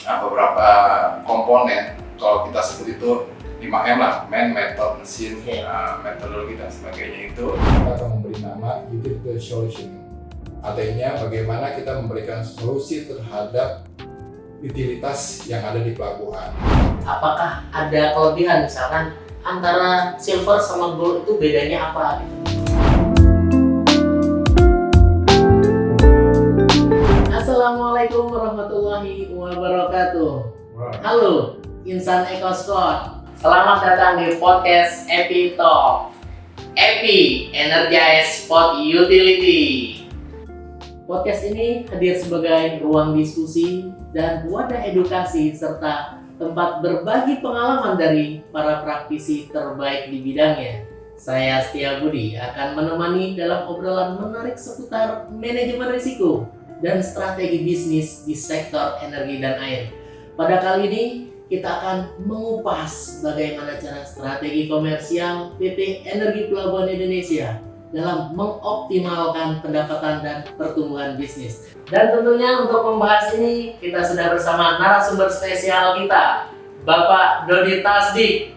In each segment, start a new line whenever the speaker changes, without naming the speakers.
beberapa komponen, kalau kita sebut itu 5M lah, man, method, mesin, metodologi dan sebagainya itu. Kita akan memberi nama utility solution. Artinya bagaimana kita memberikan solusi terhadap utilitas yang ada di pelabuhan.
Apakah ada kelebihan misalkan antara silver sama gold itu bedanya apa? Assalamualaikum warahmatullahi wabarakatuh. Halo, Insan Eko Squad. Selamat datang di podcast Epi Talk. Epi Energize Spot Utility. Podcast ini hadir sebagai ruang diskusi dan wadah edukasi serta tempat berbagi pengalaman dari para praktisi terbaik di bidangnya. Saya Setia Budi akan menemani dalam obrolan menarik seputar manajemen risiko dan strategi bisnis di sektor energi dan air. Pada kali ini kita akan mengupas bagaimana cara strategi komersial PT Energi Pelabuhan Indonesia dalam mengoptimalkan pendapatan dan pertumbuhan bisnis. Dan tentunya untuk membahas ini kita sudah bersama narasumber spesial kita, Bapak Dodi Tasdik.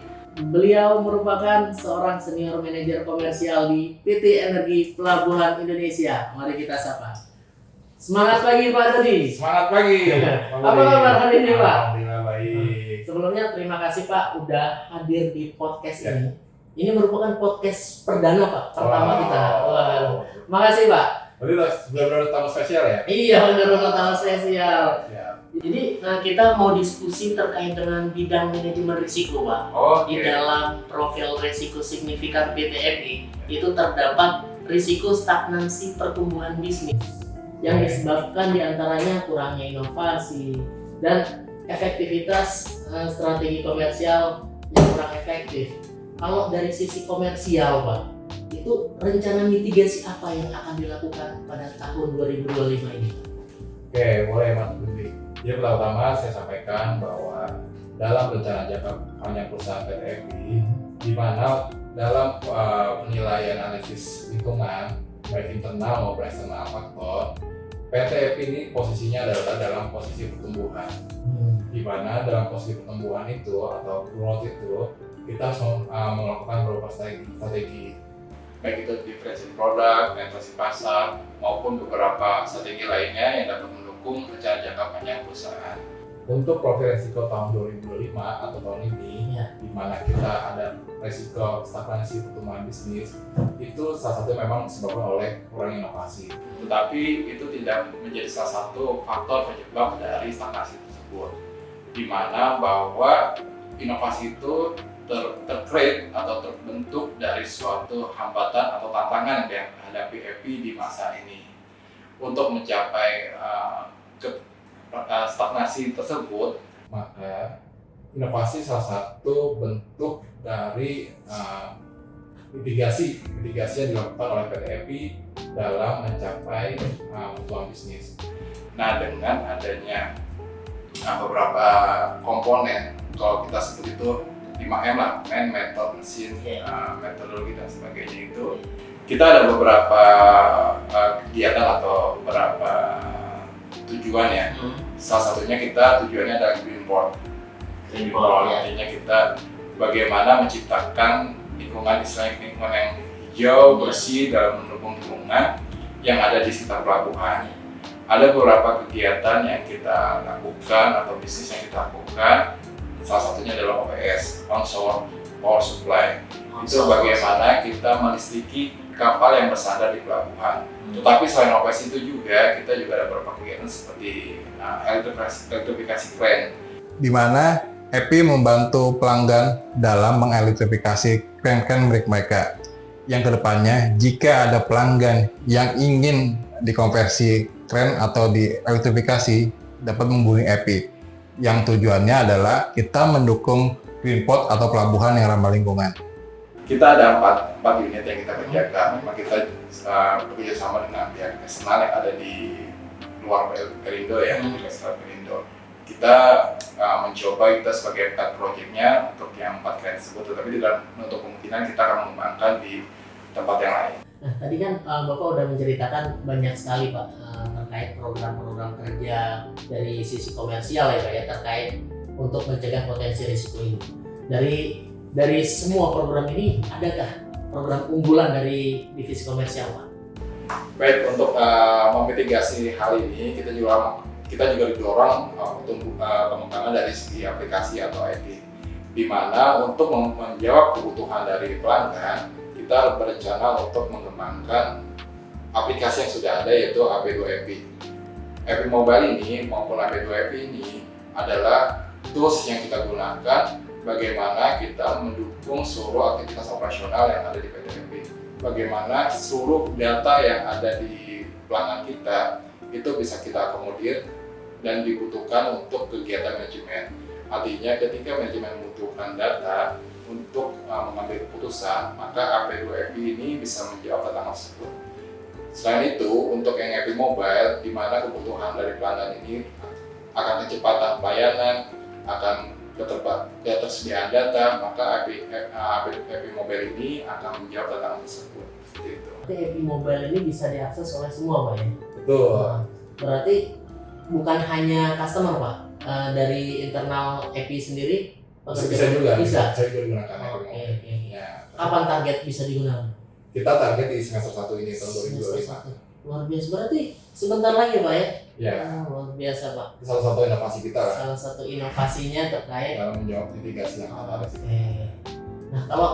Beliau merupakan seorang senior manajer komersial di PT Energi Pelabuhan Indonesia. Mari kita sapa. Semangat pagi Pak Dodi.
Semangat pagi.
Apa kabar hari ini Pak?
Alhamdulillah baik.
Sebelumnya terima kasih Pak udah hadir di podcast ini. Ini merupakan podcast perdana Pak, pertama kita. Wah, makasih Pak.
Berarti benar-benar tamu spesial ya?
Iya benar-benar tamu spesial.
Ya.
Jadi kita mau diskusi terkait dengan bidang manajemen risiko Pak. Di dalam profil risiko signifikan PTFI itu terdapat risiko stagnansi pertumbuhan bisnis yang disebabkan diantaranya kurangnya inovasi dan efektivitas strategi komersial yang kurang efektif. Kalau dari sisi komersial Pak, itu rencana mitigasi apa yang akan dilakukan pada tahun 2025 ini?
Oke, boleh Mas Budi. Jadi pertama saya sampaikan bahwa dalam rencana jangka panjang perusahaan PT FI, di mana dalam penilaian analisis lingkungan baik internal maupun eksternal faktor, PT FI ini posisinya adalah dalam posisi pertumbuhan. Di mana dalam posisi pertumbuhan itu atau growth itu kita harus melakukan beberapa strategi baik itu diferensiasi produk, penetrasi pasar maupun beberapa strategi lainnya yang dapat mendukung rencana jangka panjang perusahaan. Untuk profil risiko tahun 2025 atau tahun ini, di mana kita ada risiko stagnasi pertumbuhan bisnis, itu salah satu memang disebabkan oleh kurang inovasi. Tetapi itu tidak menjadi salah satu faktor penyebab dari stagnasi tersebut, di mana bahwa inovasi itu tercreate atau terbentuk dari suatu hambatan atau tantangan yang dihadapi EPI di masa ini. Untuk mencapai stagnasi tersebut, maka inovasi salah satu bentuk dari mitigasi yang dilakukan oleh PT EPI dalam mencapai pertumbuhan bisnis. Nah, dengan adanya beberapa komponen, kalau kita sebut itu 5M lah, man, method, mesin, metodologi dan sebagainya itu, kita ada beberapa kegiatan atau beberapa tujuan ya. Salah satunya kita tujuannya adalah green board. Artinya kita bagaimana menciptakan lingkungan yang hijau, bersih dalam mendukung lingkungan yang ada di sekitar pelabuhan. Ada beberapa kegiatan yang kita lakukan atau bisnis yang kita lakukan. Salah satunya adalah OPS, onshore power supply. Itu bagaimana kita melistriki kapal yang bersandar di pelabuhan. Tetapi selain OPS itu juga kita ada beberapa kegiatan seperti elektrifikasi kren,
di mana EPI membantu pelanggan dalam mengelektrifikasi kren-kren milik mereka. Yang kedepannya, jika ada pelanggan yang ingin dikonversi kren atau dielektrifikasi, dapat menghubungi EPI. Yang tujuannya adalah kita mendukung green port atau pelabuhan yang ramah lingkungan.
Kita ada 4 unit yang kita kerjakan. Memang kita bekerja sama dengan pihak eksternal yang ada di luar Perindo ya, di eksternal Perindo. Kita mencoba kita sebagai pet project-nya untuk yang 4 kren tersebut, tetapi tidak menutup kemungkinan kita akan mengembangkan di tempat yang lain.
Nah, tadi kan Bapak udah menceritakan banyak sekali Pak terkait program-program kerja dari sisi komersial ya Pak ya, terkait untuk mencegah potensi risiko ini. Dari semua program ini, adakah program unggulan dari divisi komersial Pak?
Baik, untuk memitigasi hal ini kita juga didorong untuk pengembangan dari segi aplikasi atau IT, di mana untuk menjawab kebutuhan dari pelanggan kita berencana untuk mengembangkan aplikasi yang sudah ada, yaitu AP2EP. AP Mobile ini maupun AP2EP ini adalah tools yang kita gunakan bagaimana kita mendukung seluruh aktivitas operasional yang ada di PT-EP. Bagaimana seluruh data yang ada di pelanggan kita itu bisa kita akomodir dan dibutuhkan untuk kegiatan manajemen. Artinya ketika manajemen membutuhkan data untuk mengambil keputusan, maka AP2EP ini bisa menjawab tantangan tersebut. Selain itu, untuk yang AP Mobile, di mana kebutuhan dari pelanggan ini akan kecepatan pelayanan, akan ketersediaan data, maka AP Mobile ini akan menjawab tantangan tersebut. Seperti itu.
AP Mobile ini bisa diakses oleh semua Pak ya?
Betul.
Berarti bukan hanya customer Pak, dari internal AP sendiri
Bisa juga digunakan.
Oke.
Ya.
Kapan target bisa digunakan?
Kita target di semester 1 ini tahun 2025.
Luar biasa, berarti sebentar lagi Pak ya?
Ya.
Luar biasa Pak.
Itu salah satu inovasi kita lah
Salah satu inovasinya terkait.
dalam menjawab mitigasi yang ada.
Oke. Nah kalau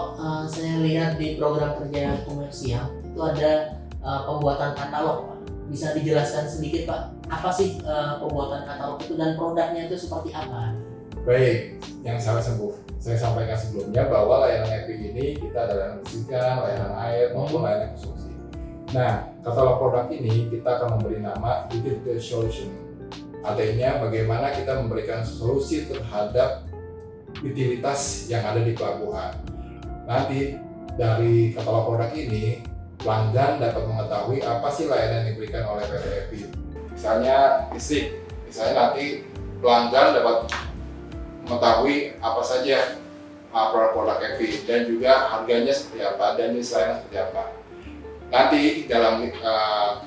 saya lihat di program kerja komersial itu ada pembuatan katalog Pak. Bisa dijelaskan sedikit Pak, apa sih pembuatan katalog itu dan produknya itu seperti apa?
Baik, yang saya sampaikan sebelumnya bahwa layanan EP ini kita ada layanan listrikan, layanan air maupun layanan konsumsi. Nah, katalog produk ini kita akan memberi nama Utility Solution. Artinya bagaimana kita memberikan solusi terhadap utilitas yang ada di pelabuhan. Nanti dari katalog produk ini, pelanggan dapat mengetahui apa sih layanan yang diberikan oleh PT EP. Misalnya listrik, nanti pelanggan dapat mengetahui apa saja produk EP dan juga harganya seperti apa dan jenis layanan seperti apa. Nanti dalam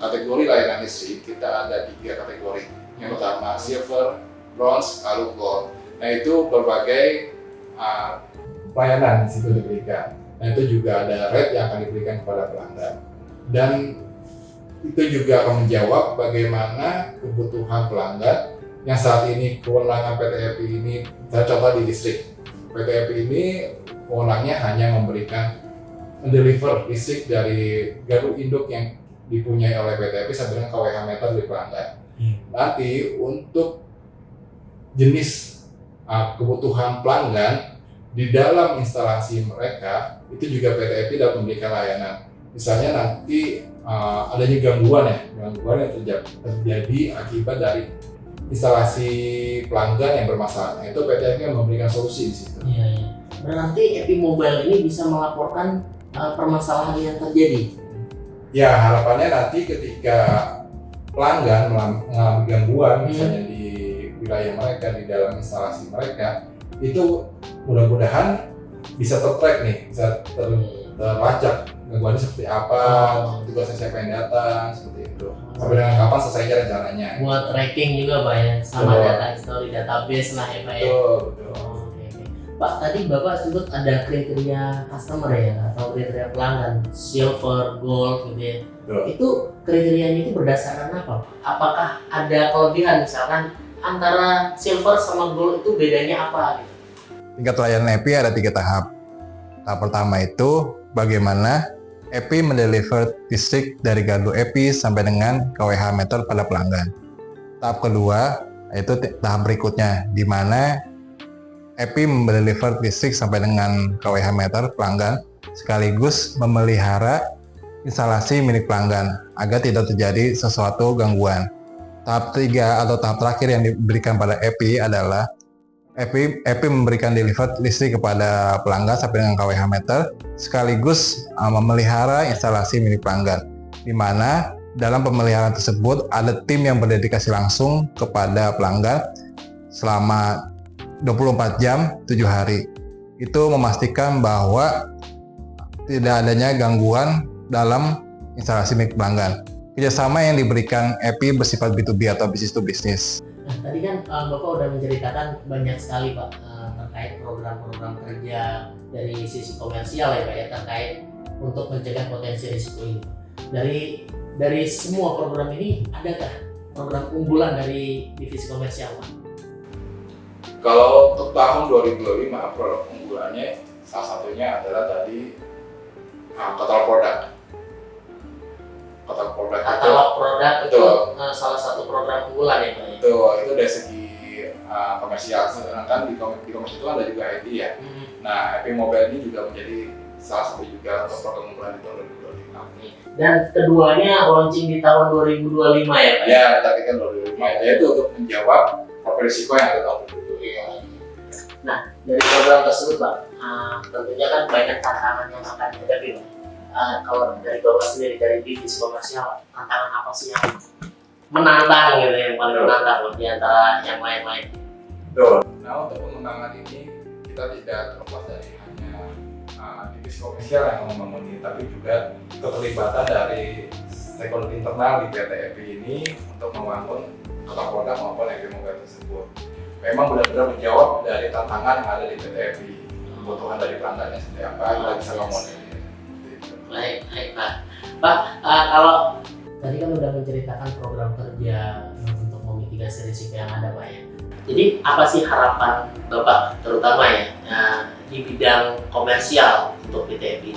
kategori layanan listrik kita ada 3 kategori. Yang pertama silver, bronze, lalu gold. Nah itu berbagai pelayanan di situ diberikan. Nah itu juga ada rate yang akan diberikan kepada pelanggan. Dan itu juga akan menjawab bagaimana kebutuhan pelanggan yang saat ini kewenangan PT EP ini, saya contoh di listrik. PT EP ini kewenangannya hanya memberikan deliver listrik dari gardu induk yang dipunyai oleh PT EP sampai dengan kWh meter di pelanggan. Nanti untuk jenis kebutuhan pelanggan di dalam instalasi mereka itu juga PT EP dapat memberikan layanan. Misalnya nanti adanya gangguan yang terjadi akibat dari instalasi pelanggan yang bermasalah. Nah, itu PT EP memberikan solusi di situ.
Iya. Berarti EP Mobile ini bisa melaporkan permasalahan yang terjadi.
Ya, harapannya nanti ketika pelanggan mengalami gangguan misalnya di wilayah mereka, di dalam instalasi mereka, itu mudah-mudahan bisa tertrack nih, bisa terlacak gangguannya seperti apa, tugasnya siapa yang datang, seperti itu. Sampai dengan kapan selesainya rencananya.
Buat tracking juga Pak ya, sama data history, database lah ya Pak ya.
Betul.
Oke. Pak, tadi Bapak sebut ada kriteria customer ya, atau kriteria pelanggan, silver, gold gitu ya.
Betul.
Itu kriterianya itu berdasarkan apa? Apakah ada kelebihan misalkan antara silver sama gold itu bedanya apa? Gitu?
Tingkat layanan EP ada 3 tahap. Tahap pertama itu bagaimana EP mendeliver listrik dari gardu EP sampai dengan kWh meter pada pelanggan. Tahap kedua yaitu tahap berikutnya, di mana EP mendeliver listrik sampai dengan kWh meter pelanggan sekaligus memelihara instalasi milik pelanggan agar tidak terjadi sesuatu gangguan. Tahap 3 atau tahap terakhir yang diberikan pada EP adalah EP memberikan deliver listrik kepada pelanggan sampai dengan kWh meter sekaligus memelihara instalasi milik pelanggan, di mana dalam pemeliharaan tersebut ada tim yang berdedikasi langsung kepada pelanggan selama 24 jam 7 hari. Itu memastikan bahwa tidak adanya gangguan dalam instalasi milik pelanggan. Kerjasama yang diberikan EPI bersifat B2B atau business to business.
Nah, tadi kan Bapak udah menceritakan banyak sekali Pak terkait program-program kerja dari sisi komersial ya Pak ya, terkait untuk mencegah potensi risiko ini. Dari semua program ini, adakah program unggulan dari divisi komersial Pak?
Kalau untuk tahun 2025 produk unggulannya salah satunya adalah tadi katalog produk.
Katalog produk itu salah satu program unggulan ya Pak ya?
Itu dari segi komersial, sedangkan di komersial itu ada juga IP ya. Nah, IP mobile ini juga menjadi salah satu juga untuk program unggulan di tahun 2025.
Dan keduanya launching di tahun 2025 ya Pak?
Ya, tapi kan 2025 yaitu untuk menjawab profil risiko yang ada tahun 2025.
Nah, dari program tersebut Pak, tentunya kan banyak tantangan yang akan dihadapi Pak. Kalau dari Bapak sendiri, dari divisi komersial, tantangan apa sih yang menantang gitu, yang paling menantang di antara yang lain-lain?
Betul. Nah, untuk pengembangan ini kita tidak terlepas dari hanya divisi komersial yang membangun ini, tapi juga keterlibatan dari stakeholder internal di PT EPI ini untuk membangun katalog produk maupun EPI mobile tersebut. Memang benar-benar menjawab dari tantangan yang ada di PT EPI, kebutuhan dari pelanggannya seperti apa, kita bisa ngomongin.
Baik Pak. Pak, kalau tadi kan udah menceritakan program kerja untuk memitigasi risiko yang ada Pak ya. Jadi apa sih harapan Bapak terutama ya di bidang komersial untuk PT EPI?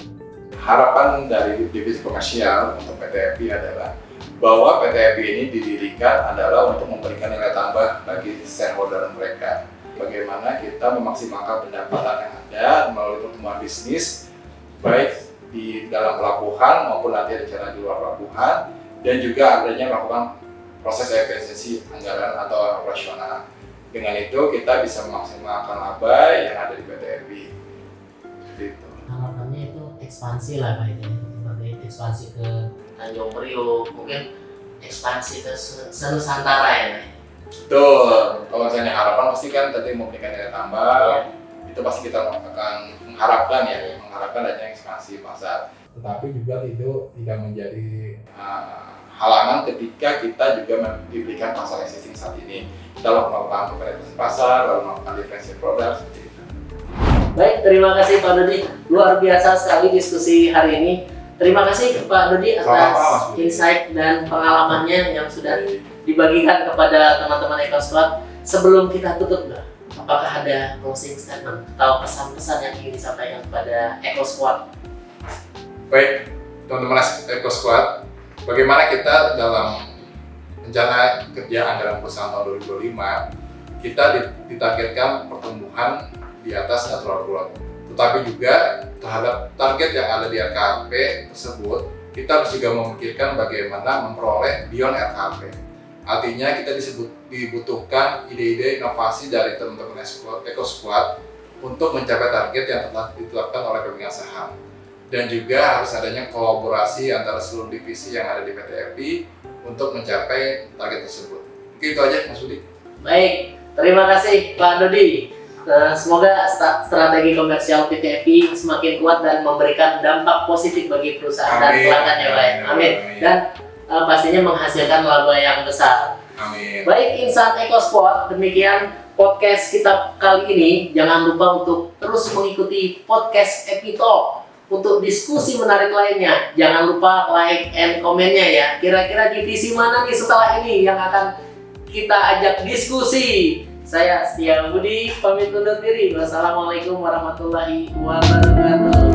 Harapan dari divisi komersial untuk PT EPI adalah bahwa PT EPI ini didirikan adalah untuk memberikan nilai tambah bagi shareholder mereka. Bagaimana kita memaksimalkan pendapatan yang ada melalui pertumbuhan bisnis, baik di dalam pelabuhan maupun nanti rencana di luar pelabuhan, dan juga adanya melakukan proses efisiensi anggaran atau operasional. Dengan itu kita bisa memaksimalkan laba yang ada di PT EPI. Seperti itu.
Harapannya itu ekspansi lah Pak ya, seperti ekspansi ke Tanjung Priok, mungkin ekspansi ke Nusantara ya Pak.
Betul. Kalau misalnya harapan pasti kan tadi memberikan nilai tambah, itu pasti kita akan mengharapkan adanya ekspansi pasar. Tetapi juga itu tidak menjadi halangan ketika kita juga diberikan pasar existing saat ini. Kita melakukan penetrasi pasar, lalu melakukan diferensiasi produk seperti itu.
Baik, terima kasih Pak Dodi. Luar biasa sekali diskusi hari ini. Terima kasih Pak Dodi atas insight dan pengalamannya yang sudah dibagikan kepada teman-teman EcoSquad. Sebelum kita tutup, apakah ada closing statement atau pesan-pesan yang ingin disampaikan kepada EcoSquad?
Baik, teman-teman EcoSquad, bagaimana kita dalam rencana kerja anggaran perusahaan tahun 2025, kita ditargetkan pertumbuhan di atas natural growth. Tetapi juga terhadap target yang ada di RKP tersebut, kita harus juga memikirkan bagaimana memperoleh beyond RKP. Artinya kita dibutuhkan ide-ide inovasi dari teman-teman EcoSquad untuk mencapai target yang telah ditetapkan oleh pemegang saham. Dan juga harus adanya kolaborasi antara seluruh divisi yang ada di PT EPI untuk mencapai target tersebut. Mungkin itu aja Mas Budi.
Baik, terima kasih Pak Dodi. Semoga strategi komersial PT EPI semakin kuat dan memberikan dampak positif bagi perusahaan dan pelanggan yang lain. Amin. Dan pastinya menghasilkan laba yang besar.
Amin.
Baik insan EcoSquad, demikian podcast kita kali ini. Jangan lupa untuk terus mengikuti podcast EPI Talk. Untuk diskusi menarik lainnya, jangan lupa like and komennya ya. Kira-kira divisi mana nih setelah ini yang akan kita ajak diskusi? Saya Setia Budi, pamit undur diri. Wassalamualaikum warahmatullahi wabarakatuh.